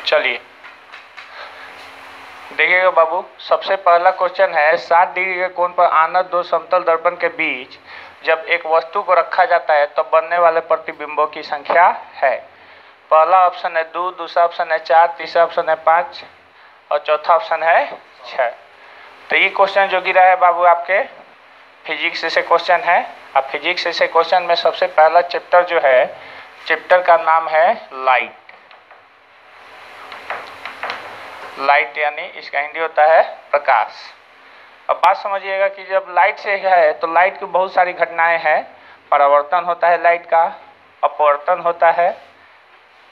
चलिए देखिएगा बाबू, सबसे पहला क्वेश्चन है 60 डिग्री के कोण पर आना दो समतल दर्पण के बीच जब एक वस्तु को रखा जाता है तो बनने वाले प्रतिबिंबों की संख्या है। पहला ऑप्शन है 2, दूसरा ऑप्शन है 4, तीसरा ऑप्शन है 5 और चौथा ऑप्शन है 6। तो ये क्वेश्चन जो गिरा है बाबू आपके फिजिक्स से क्वेश्चन है। अब फिजिक्स से क्वेश्चन में सबसे पहला चैप्टर जो है, चैप्टर का नाम है लाइट। लाइट यानी इसका हिंदी होता है प्रकाश। अब बात समझिएगा कि जब लाइट से है तो लाइट की बहुत सारी घटनाएं हैं। परावर्तन होता है लाइट का, अपवर्तन होता है,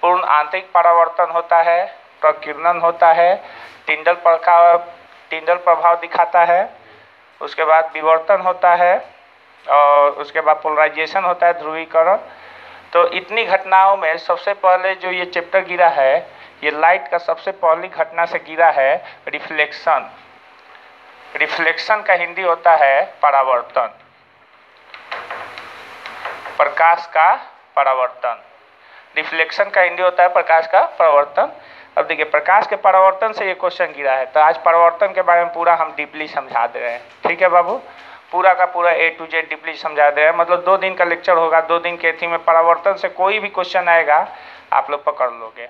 पूर्ण आंतरिक परावर्तन होता है, प्रकीर्णन होता है, टिंडल प्रभाव दिखाता है, उसके बाद विवर्तन होता है और उसके बाद पोलराइजेशन होता है, ध्रुवीकरण। तो इतनी घटनाओं में सबसे पहले जो ये चैप्टर गिरा है, ये लाइट का सबसे पहली घटना से गिरा है रिफ्लेक्शन। रिफ्लेक्शन का हिंदी होता है परावर्तन, प्रकाश का परावर्तन। रिफ्लेक्शन का हिंदी होता है प्रकाश का परावर्तन। अब देखिए, प्रकाश के परावर्तन से ये क्वेश्चन गिरा है, तो आज परावर्तन के बारे में पूरा हम डीपली समझा दे रहे हैं। ठीक है बाबू, पूरा का पूरा A to Z डीपली समझा दे रहे हैं। मतलब 2 दिन का लेक्चर होगा, 2 दिन के थी में परावर्तन से कोई भी क्वेश्चन आएगा आप लोग पकड़ लोगे।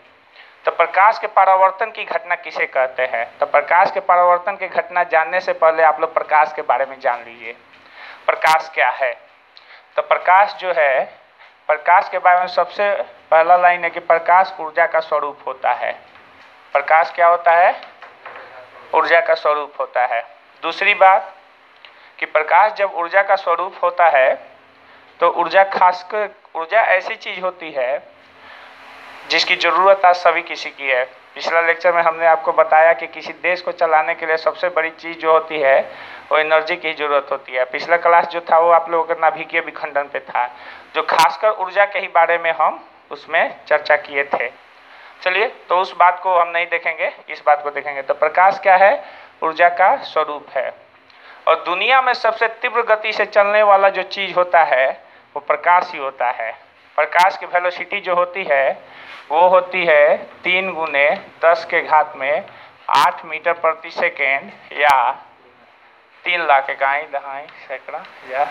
तो प्रकाश के परावर्तन की घटना किसे कहते हैं? तो प्रकाश के परावर्तन की घटना जानने से पहले आप लोग प्रकाश के बारे में जान लीजिए। प्रकाश क्या है? तो प्रकाश जो है, प्रकाश के बारे में सबसे पहला लाइन है कि प्रकाश ऊर्जा का स्वरूप होता है। प्रकाश क्या होता है? ऊर्जा का स्वरूप होता है। दूसरी बात कि प्रकाश जब ऊर्जा का स्वरूप होता है तो ऊर्जा खासकर ऊर्जा ऐसी चीज होती है जिसकी ज़रूरत आज सभी किसी की है। पिछला लेक्चर में हमने आपको बताया कि किसी देश को चलाने के लिए सबसे बड़ी चीज़ जो होती है वो एनर्जी की ज़रूरत होती है। पिछला क्लास जो था वो आप लोगों के नाभिकीय विखंडन पे था, जो खासकर ऊर्जा के ही बारे में हम उसमें चर्चा किए थे। चलिए, तो उस बात को हम नहीं देखेंगे, इस बात को देखेंगे। तो प्रकाश क्या है? ऊर्जा का स्वरूप है। और दुनिया में सबसे तीव्र गति से चलने वाला जो चीज़ होता है वो प्रकाश ही होता है। प्रकाश की वेलोसिटी जो होती है वो होती है 3 × 10⁸ मीटर प्रति सेकेंड या 3 लाख इकाई दहाई सैकड़ा या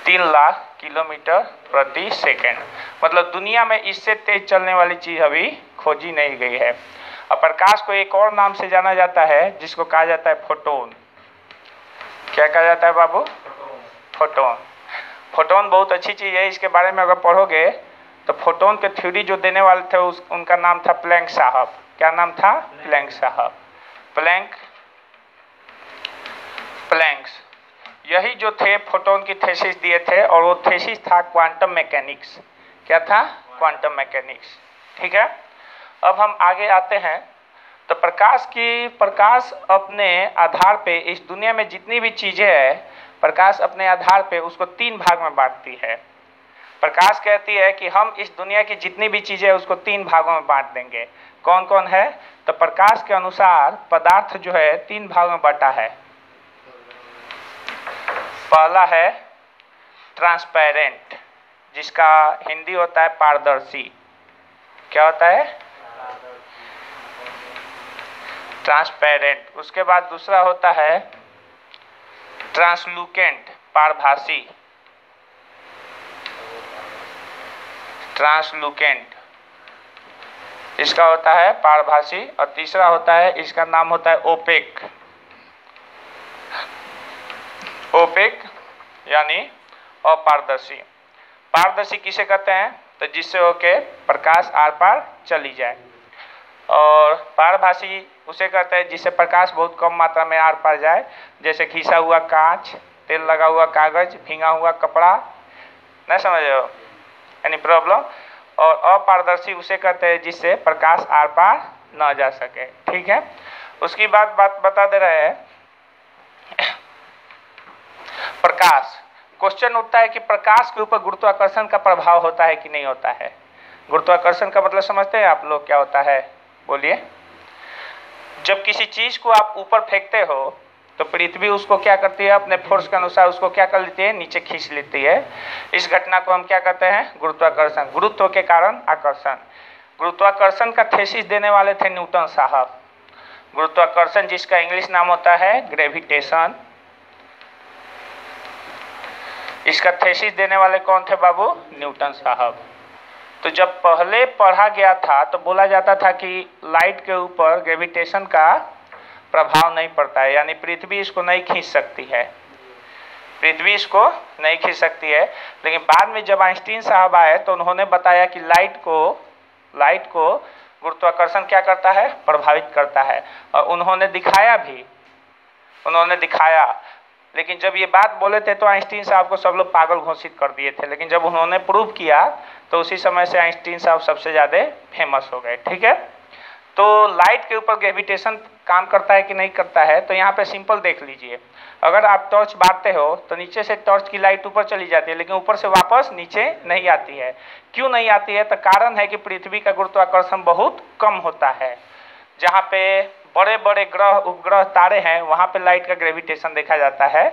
3 लाख किलोमीटर प्रति सेकेंड। मतलब दुनिया में इससे तेज चलने वाली चीज़ अभी खोजी नहीं गई है। और प्रकाश को एक और नाम से जाना जाता है जिसको कहा जाता है फोटोन। क्या कहा जाता है बाबू? फोटोन। फोटोन बहुत अच्छी चीज़ है, इसके बारे में अगर पढ़ोगे तो फोटोन के थ्योरी जो देने वाले थे उनका नाम था प्लैंक साहब। क्या नाम था? प्लैंक साहब। प्लैंक्स यही जो थे फोटोन की थीसिस दिए थे, और वो थीसिस था क्वांटम मैकेनिक्स। क्या था? Quantum mechanics. ठीक है, अब हम आगे आते हैं। तो प्रकाश अपने आधार पे इस दुनिया में जितनी भी चीज़ें हैं, प्रकाश अपने आधार पे उसको 3 भाग में बांटती है। प्रकाश कहती है कि हम इस दुनिया की जितनी भी चीज़ें हैं उसको 3 भागों में बांट देंगे। कौन कौन है? तो प्रकाश के अनुसार पदार्थ जो है 3 भागों में बांटा है। पहला है ट्रांसपेरेंट, जिसका हिंदी होता है पारदर्शी। क्या होता है? ट्रांसपेरेंट। उसके बाद दूसरा होता है ट्रांसलूकेंट, पारभासी। ट्रांसलूकेंट इसका होता है पारभासी। और तीसरा होता है, इसका नाम होता है ओपेक। ओपेक यानी अपारदर्शी। पारदर्शी किसे कहते हैं? तो जिससे होके प्रकाश आर पार चली जाए। और पारभासी उसे कहते हैं जिससे प्रकाश बहुत कम मात्रा में आर पार जाए, जैसे घिसा हुआ कांच, तेल लगा हुआ कागज, भींगा हुआ कपड़ा। नहीं समझ रहे हो? Any problem? और अपारदर्शी उसे कहते हैं जिससे प्रकाश आर पार न जा सके। ठीक है, उसकी बात बता दे रहे हैं। प्रकाश, क्वेश्चन उठता है कि प्रकाश के ऊपर गुरुत्वाकर्षण का प्रभाव होता है कि नहीं होता है। गुरुत्वाकर्षण का मतलब समझते हैं आप लोग? क्या होता है बोलिए? जब किसी चीज को आप ऊपर फेंकते हो तो पृथ्वी उसको क्या करती है? अपने फोर्स के अनुसार उसको क्या कर लेती है? नीचे खींच लेती है। इस घटना को हम क्या कहते हैं? गुरुत्वाकर्षण। गुरुत्व के कारण आकर्षण। गुरुत्वाकर्षण का थीसिस देने वाले थे न्यूटन साहब। गुरुत्वाकर्षण जिसका इंग्लिश नाम होता है ग्रेविटेशन, इसका थीसिस देने वाले कौन थे बाबू? न्यूटन साहब। तो जब पहले पढ़ा गया था तो बोला जाता था कि लाइट के ऊपर ग्रेविटेशन का प्रभाव नहीं पड़ता है, यानी पृथ्वी इसको नहीं खींच सकती है, पृथ्वी इसको नहीं खींच सकती है। लेकिन बाद में जब आइंस्टीन साहब आए तो उन्होंने बताया कि लाइट को गुरुत्वाकर्षण क्या करता है? प्रभावित करता है। और उन्होंने दिखाया। लेकिन जब ये बात बोले थे तो आइंस्टीन साहब को सब लोग पागल घोषित कर दिए थे, लेकिन जब उन्होंने प्रूव किया तो उसी समय से आइंस्टीन साहब सबसे ज़्यादा फेमस हो गए। ठीक है, तो लाइट के ऊपर ग्रेविटेशन काम करता है कि नहीं करता है? तो यहाँ पे सिंपल देख लीजिए, अगर आप टॉर्च बांटते हो तो नीचे से टॉर्च की लाइट ऊपर चली जाती है, लेकिन ऊपर से वापस नीचे नहीं आती है। क्यों नहीं आती है? तो कारण है कि पृथ्वी का गुरुत्वाकर्षण बहुत कम होता है। जहाँ पे बड़े बड़े ग्रह उपग्रह तारे हैं वहाँ पे लाइट का ग्रेविटेशन देखा जाता है।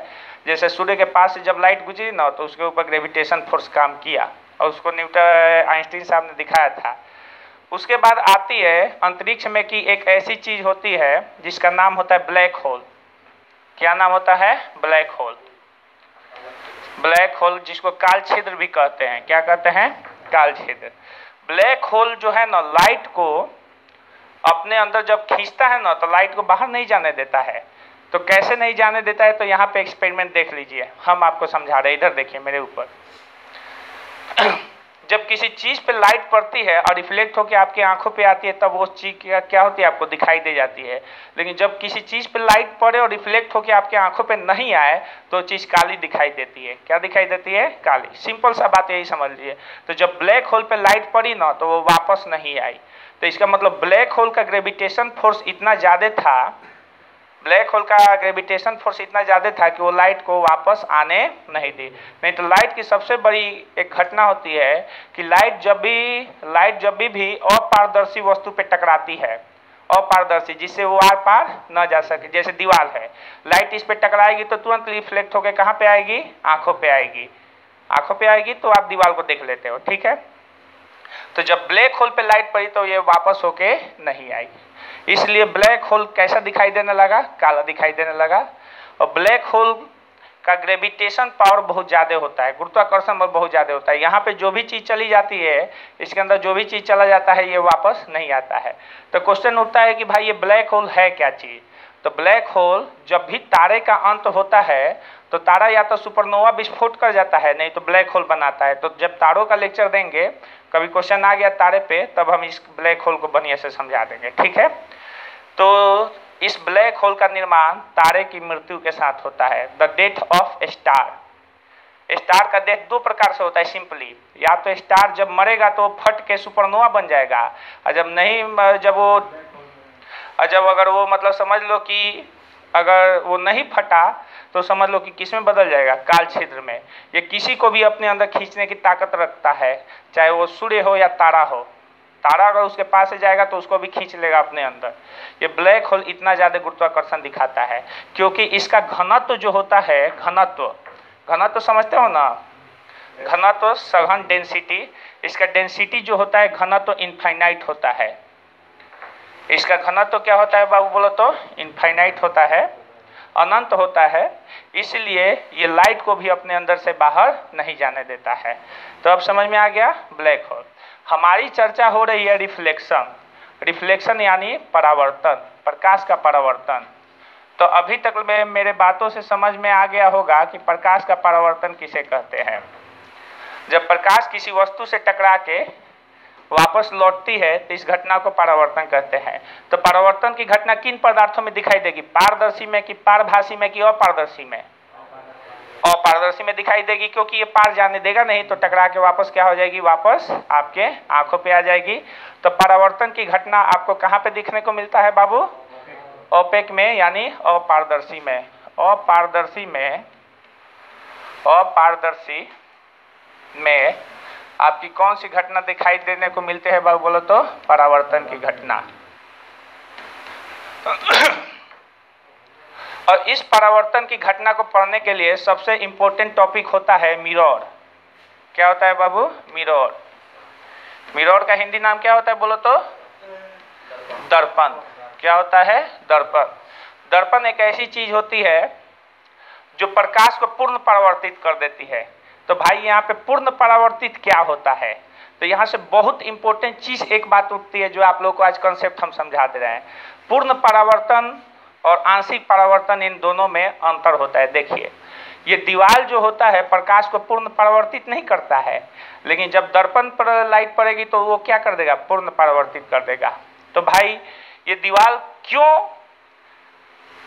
जैसे सूर्य के पास से जब लाइट गुजरी ना तो उसके ऊपर ग्रेविटेशन फोर्स काम किया और उसको आइंस्टीन साहब ने दिखाया था। उसके बाद आती है अंतरिक्ष में कि एक ऐसी चीज होती है जिसका नाम होता है ब्लैक होल। क्या नाम होता है? Black hole. ब्लैक होल जिसको काल छिद्र भी कहते हैं। क्या कहते हैं? काल छिद्र। ब्लैक होल जो है ना लाइट को अपने अंदर जब खींचता है ना तो लाइट को बाहर नहीं जाने देता है। तो कैसे नहीं जाने देता है? तो यहाँ पे एक्सपेरिमेंट देख लीजिए, हम आपको समझा रहे हैं। इधर देखिए मेरे ऊपर। जब किसी चीज पे लाइट पड़ती है और रिफ्लेक्ट होकर आपकी आंखों पे आती है तब वो चीज क्या होती है? आपको दिखाई दे जाती है। लेकिन जब किसी चीज पे लाइट पड़े और रिफ्लेक्ट होकर आपकी आंखों पे नहीं आए तो चीज काली दिखाई देती है। क्या दिखाई देती है? काली। सिंपल सा बात यही समझ लीजिए। तो जब ब्लैक होल पे लाइट पड़ी ना तो वो वापस नहीं आई। तो इसका मतलब ब्लैक होल का ग्रेविटेशन फोर्स इतना ज़्यादा था, ब्लैक होल का ग्रेविटेशन फोर्स इतना ज़्यादा था कि वो लाइट को वापस आने नहीं दी। नहीं तो लाइट की सबसे बड़ी एक घटना होती है कि लाइट जब भी अपारदर्शी वस्तु पे टकराती है, अपारदर्शी जिससे वो आर पार न जा सके, जैसे दीवार है, लाइट इस पे टकराएगी तो तुरंत रिफ्लेक्ट होकर कहाँ पे आएगी? आंखों पे आएगी। आंखों पे आएगी तो आप दीवार को देख लेते हो। ठीक है, तो जब ब्लैक होल पे लाइट पड़ी तो ये वापस होके नहीं आई, इसलिए ब्लैक होल कैसा दिखाई देने लगा? काला दिखाई देने लगा। और ब्लैक होल का ग्रेविटेशन पावर बहुत ज़्यादा होता है, गुरुत्वाकर्षण बल बहुत ज़्यादा होता है। यहाँ पे जो भी चीज़ चली जाती है, इसके अंदर जो भी चीज़ चला जाता है ये वापस नहीं आता है। तो क्वेश्चन उठता है कि भाई ये ब्लैक होल है क्या चीज़? तो ब्लैक होल जब भी तारे का अंत होता है तो तारा या तो सुपरनोवा विस्फोट कर जाता है, नहीं तो ब्लैक होल बनाता है। तो जब तारों का लेक्चर देंगे, कभी क्वेश्चन आ गया तारे पे, तब हम इस ब्लैक होल को बढ़िया से समझा देंगे। ठीक है, तो इस ब्लैक होल का निर्माण तारे की मृत्यु के साथ होता है, the death of star. Star का डेथ दो प्रकार से होता है सिंपली, या तो स्टार जब मरेगा तो फट के सुपरनोवा बन जाएगा, और जब नहीं, जब अगर वो मतलब समझ लो कि अगर वो नहीं फटा तो समझ लो कि किस में बदल जाएगा? काल छिद्र में। ये किसी को भी अपने अंदर खींचने की ताकत रखता है, चाहे वो सूर्य हो या तारा हो। तारा अगर उसके पास से जाएगा तो उसको भी खींच लेगा अपने अंदर। ये ब्लैक होल इतना ज़्यादा गुरुत्वाकर्षण दिखाता है क्योंकि इसका घनत्व जो होता है, घनत्व समझते हो ना? घनत्व सघन डेंसिटी, इसका डेंसिटी जो होता है घनत्व इनफाइनाइट होता है। इसका घनत्व क्या होता है बाबू बोलो तो? इनफाइनाइट होता है, अनंत होता है। इसलिए ये लाइट को भी अपने अंदर से बाहर नहीं जाने देता है। तो अब समझ में आ गया ब्लैक होल। हमारी चर्चा हो रही है रिफ्लेक्शन यानी परावर्तन, प्रकाश का परावर्तन। तो अभी तक में मेरे बातों से समझ में आ गया होगा कि प्रकाश का परावर्तन किसे कहते हैं। जब प्रकाश किसी वस्तु से टकरा के वापस लौटती है तो इस घटना को परावर्तन कहते हैं। तो परावर्तन की घटना किन पदार्थों में दिखाई देगी? पारदर्शी में कि पारभासी में कि अपारदर्शी में? अपारदर्शी में दिखाई देगी, क्योंकि ये पार जाने देगा नहीं, तो टकरा के वापस क्या हो जाएगी? वापस आपके आंखों पे आ जाएगी। तो परावर्तन की घटना आपको कहाँ पे दिखने को मिलता है बाबू? ओपेक में, यानी अपारदर्शी में। अपारदर्शी में आपकी कौन सी घटना दिखाई देने को मिलते हैं बाबू बोलो तो? परावर्तन की घटना। और इस परावर्तन की घटना को पढ़ने के लिए सबसे इंपॉर्टेंट टॉपिक होता है मिरर। क्या होता है बाबू? मिरर। मिरर का हिंदी नाम क्या होता है बोलो तो? दर्पण। क्या होता है? दर्पण। दर्पण एक ऐसी चीज होती है जो प्रकाश को पूर्ण परावर्तित कर देती है। तो भाई यहाँ पे पूर्ण परावर्तित क्या होता है? तो यहाँ से बहुत इंपॉर्टेंट चीज एक बात उठती है जो आप लोग को आज कंसेप्ट हम समझा दे रहे हैं। पूर्ण परावर्तन और आंशिक परावर्तन, इन दोनों में अंतर होता है। देखिए, ये दीवार जो होता है प्रकाश को पूर्ण परावर्तित नहीं करता है, लेकिन जब दर्पण पर लाइट पड़ेगी तो वो क्या कर देगा? पूर्ण परावर्तित कर देगा। तो भाई ये दीवार क्यों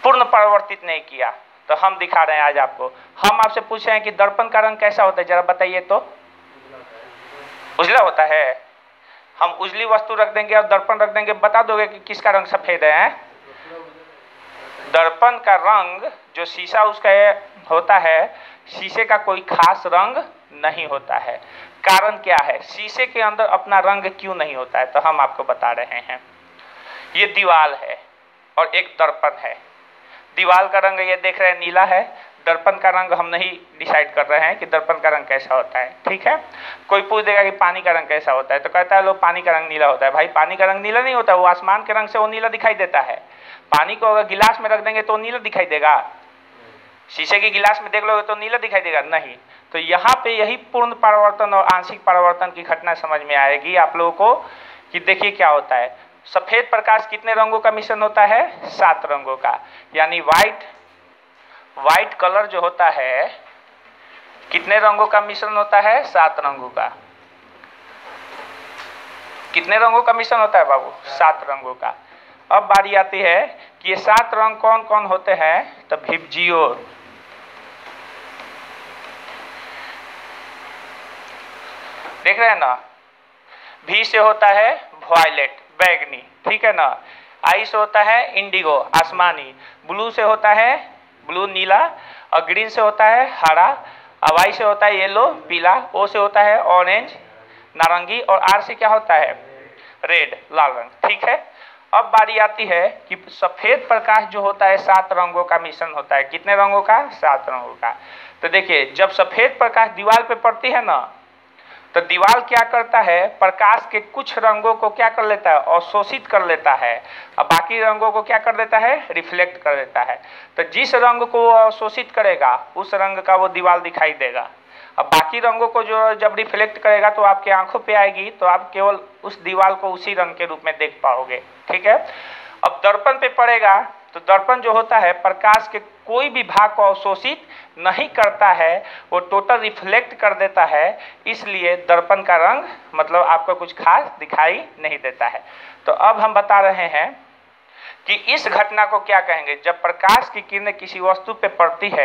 पूर्ण परावर्तित नहीं किया? तो हम दिखा रहे हैं आज आपको। हम आपसे पूछ रहे हैं कि दर्पण का रंग कैसा होता है, जरा बताइए तो। उजला होता है। हम उजली वस्तु रख देंगे और दर्पण रख देंगे, बता दोगे कि किसका रंग सफेद है? दर्पण का रंग जो शीशा उसका होता है, शीशे का कोई खास रंग नहीं होता है। कारण क्या है? शीशे के अंदर अपना रंग क्यों नहीं होता है? तो हम आपको बता रहे हैं। ये दीवार है और एक दर्पण है। दीवार का रंग ये देख रहे हैं नीला है, दर्पण का रंग हम नहीं डिसाइड कर रहे हैं कि दर्पण का रंग कैसा होता है। ठीक है, कोई पूछ देगा कि पानी का रंग कैसा होता है, तो कहता है लोग पानी का रंग नीला होता है। भाई पानी का रंग नीला नहीं होता, वो आसमान के रंग से वो नीला दिखाई देता है। पानी को अगर गिलास में रख देंगे तो नीला दिखाई देगा? शीशे के गिलास में देख लोगे तो नीला दिखाई देगा? नहीं। तो यहाँ पे यही पूर्ण परावर्तन और आंशिक परावर्तन की घटना समझ में आएगी आप लोगों को कि देखिए क्या होता है। सफेद प्रकाश कितने रंगों का मिश्रण होता है? 7 रंगों का। यानी व्हाइट कलर जो होता है कितने रंगों का मिश्रण होता है? 7 रंगों का। कितने रंगों का मिश्रण होता है बाबू? 7 रंगों का। अब बारी आती है कि ये 7 रंग कौन कौन होते हैं? तो विबजियोर, देख रहे हैं ना? भी से होता है वायलेट, बैगनी, ठीक है ना? आई से होता है इंडिगो, आसमानी। ब्लू से होता है ब्लू, नीला। और ग्रीन से होता है हरा। और वाई से होता है येलो, पीला। ओ से होता है ऑरेंज, नारंगी। और आर से क्या होता है? रेड, लाल रंग। ठीक है, अब बारी आती है कि सफेद प्रकाश जो होता है 7 रंगों का मिश्रण होता है। कितने रंगों का? 7 रंगों का। तो देखिए, जब सफेद प्रकाश दीवार पे पड़ती है ना, तो दीवार क्या करता है? प्रकाश के कुछ रंगों को क्या कर लेता है? अवशोषित कर लेता है, और बाकी रंगों को क्या कर देता है? रिफ्लेक्ट कर देता है। तो जिस रंग को वो अवशोषित करेगा उस रंग का वो दीवार दिखाई देगा। अब बाकी रंगों को जो जब रिफ्लेक्ट करेगा तो आपके आंखों पे आएगी, तो आप केवल उस दीवार को उसी रंग के रूप में देख पाओगे। ठीक है, अब दर्पण पे पड़ेगा तो दर्पण जो होता है प्रकाश के कोई भी भाग को अवशोषित नहीं करता है, वो टोटल रिफ्लेक्ट कर देता है। इसलिए दर्पण का रंग मतलब आपको कुछ खास दिखाई नहीं देता है। तो अब हम बता रहे हैं कि इस घटना को क्या कहेंगे? जब प्रकाश की किरणें किसी वस्तु पे पड़ती है